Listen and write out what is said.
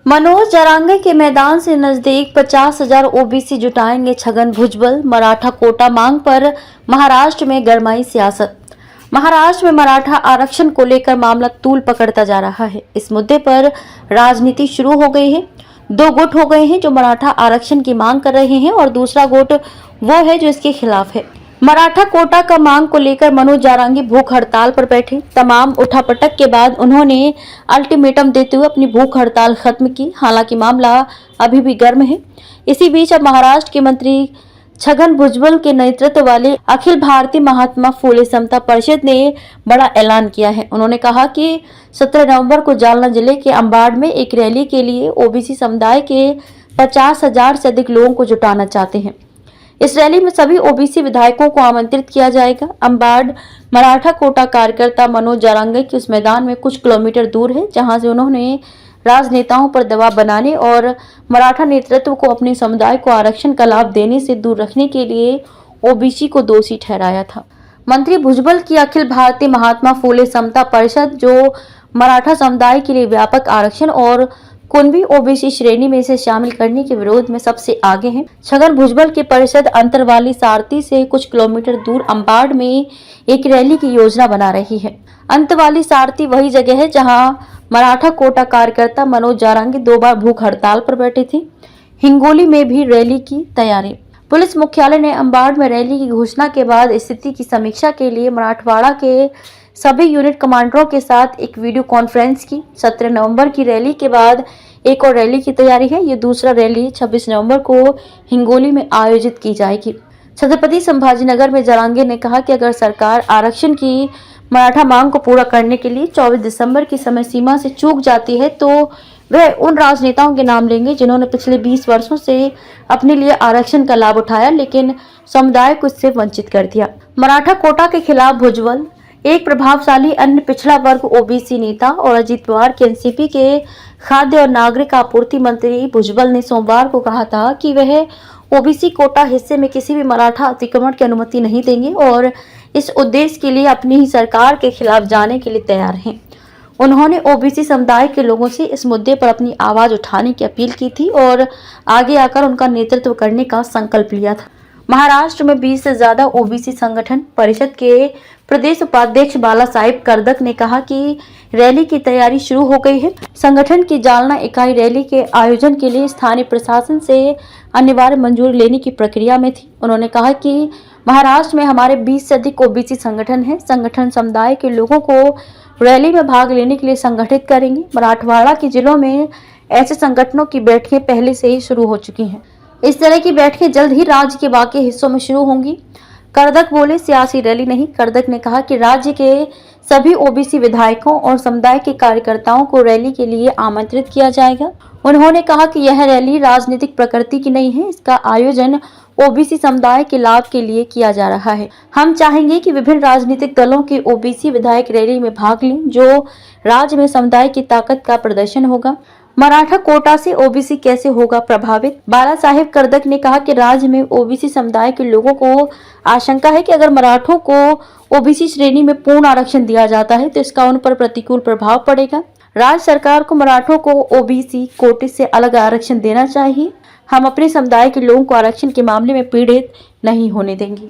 मनोज जरांगे के मैदान से नजदीक 50,000 ओबीसी जुटाएंगे छगन भुजबल। मराठा कोटा मांग पर महाराष्ट्र में गरमाई सियासत। महाराष्ट्र में मराठा आरक्षण को लेकर मामला तूल पकड़ता जा रहा है। इस मुद्दे पर राजनीति शुरू हो गई है। दो गुट हो गए हैं जो मराठा आरक्षण की मांग कर रहे हैं और दूसरा गुट वो है जो इसके खिलाफ है। मराठा कोटा का मांग को लेकर मनोज जरांगे भूख हड़ताल पर बैठे। तमाम उठापटक के बाद उन्होंने अल्टीमेटम देते हुए अपनी भूख हड़ताल खत्म की। हालांकि मामला अभी भी गर्म है। इसी बीच अब महाराष्ट्र के मंत्री छगन भुजबल के नेतृत्व वाले अखिल भारतीय महात्मा फुले समता परिषद ने बड़ा ऐलान किया है। उन्होंने कहा कि 17 नवंबर को जालना जिले के अंबाड़ में एक रैली के लिए ओबीसी समुदाय के 50,000 से अधिक लोगों को जुटाना चाहते हैं। इस रैली में सभी ओबीसी विधायकों को आमंत्रित किया जाएगा। अंबाड़ मराठा कोटा कार्यकर्ता मनोज जरांगे की उस मैदान में कुछ किलोमीटर दूर है जहां से उन्होंने राजनेताओं पर दबाव बनाने और मराठा नेतृत्व को अपने समुदाय को आरक्षण का लाभ देने से दूर रखने के लिए ओबीसी को दोषी ठहराया था। मंत्री भुजबल की अखिल भारतीय महात्मा फुले समता परिषद जो मराठा समुदाय के लिए व्यापक आरक्षण और कुणबी ओबीसी श्रेणी में इसे शामिल करने के विरोध में सबसे आगे है। छगन भुजबल की परिषद अंतरवाली सारथी से कुछ किलोमीटर दूर अंबाड़ में एक रैली की योजना बना रही है। अंतरवाली सारथी वही जगह है जहां मराठा कोटा कार्यकर्ता मनोज जरांगे 2 बार भूख हड़ताल पर बैठे थे। हिंगोली में भी रैली की तैयारी। पुलिस मुख्यालय ने अंबाड़ में रैली की घोषणा के बाद स्थिति की समीक्षा के लिए मराठवाड़ा के सभी यूनिट कमांडरों के साथ एक वीडियो कॉन्फ्रेंस की। 17 नवंबर की रैली के बाद एक और रैली की तैयारी है। ये दूसरा रैली 26 नवंबर को हिंगोली में आयोजित की जाएगी। छत्रपति संभाजीनगर में जरांगे ने कहा कि अगर सरकार आरक्षण की मराठा मांग को पूरा करने के लिए 24 दिसंबर की समय सीमा से चूक जाती है तो वह उन राजनेताओं के नाम लेंगे जिन्होंने पिछले 20 वर्षों से अपने लिए आरक्षण का लाभ उठाया लेकिन समुदाय को इससे वंचित कर दिया। मराठा कोटा के खिलाफ भुजबल। एक प्रभावशाली अन्य पिछड़ा वर्ग ओबीसी नेता और अजीत पवार के एनसीपी के खाद्य और नागरिक आपूर्ति मंत्री भुजबल ने सोमवार को कहा था कि वह ओबीसी कोटा हिस्से में किसी भी मराठा अतिक्रमण की अनुमति नहीं देंगे और इस उद्देश्य के लिए अपनी ही सरकार के खिलाफ जाने के लिए तैयार हैं। उन्होंने ओबीसी समुदाय के लोगों से इस मुद्दे पर अपनी आवाज उठाने की अपील की थी और आगे आकर उनका नेतृत्व करने का संकल्प लिया था। महाराष्ट्र में 20 से ज्यादा ओबीसी संगठन परिषद के प्रदेश उपाध्यक्ष बाला साहेब करदक ने कहा कि रैली की तैयारी शुरू हो गई है। संगठन की जालना इकाई रैली के आयोजन के लिए स्थानीय प्रशासन से अनिवार्य मंजूरी लेने की प्रक्रिया में थी। उन्होंने कहा कि महाराष्ट्र में हमारे 20 से अधिक ओबीसी संगठन हैं। संगठन समुदाय के लोगों को रैली में भाग लेने के लिए संगठित करेंगे। मराठवाड़ा के जिलों में ऐसे संगठनों की बैठकें पहले से ही शुरू हो चुकी हैं। इस तरह की बैठकें जल्द ही राज्य के बाकी हिस्सों में शुरू होंगी। करदक बोले, सियासी रैली नहीं। करदक ने कहा कि राज्य के सभी ओबीसी विधायकों और समुदाय के कार्यकर्ताओं को रैली के लिए आमंत्रित किया जाएगा। उन्होंने कहा कि यह रैली राजनीतिक प्रकृति की नहीं है। इसका आयोजन ओबीसी समुदाय के लाभ के लिए किया जा रहा है। हम चाहेंगे कि विभिन्न राजनीतिक दलों के ओबीसी विधायक रैली में भाग लें जो राज्य में समुदाय की ताकत का प्रदर्शन होगा। मराठा कोटा से ओबीसी कैसे होगा प्रभावित? बाला साहेब करदक ने कहा कि राज्य में ओबीसी समुदाय के लोगों को आशंका है कि अगर मराठों को ओबीसी श्रेणी में पूर्ण आरक्षण दिया जाता है तो इसका उन पर प्रतिकूल प्रभाव पड़ेगा। राज्य सरकार को मराठों को ओबीसी कोटे से अलग आरक्षण देना चाहिए। हम अपने समुदाय के लोगों को आरक्षण के मामले में पीड़ित नहीं होने देंगे।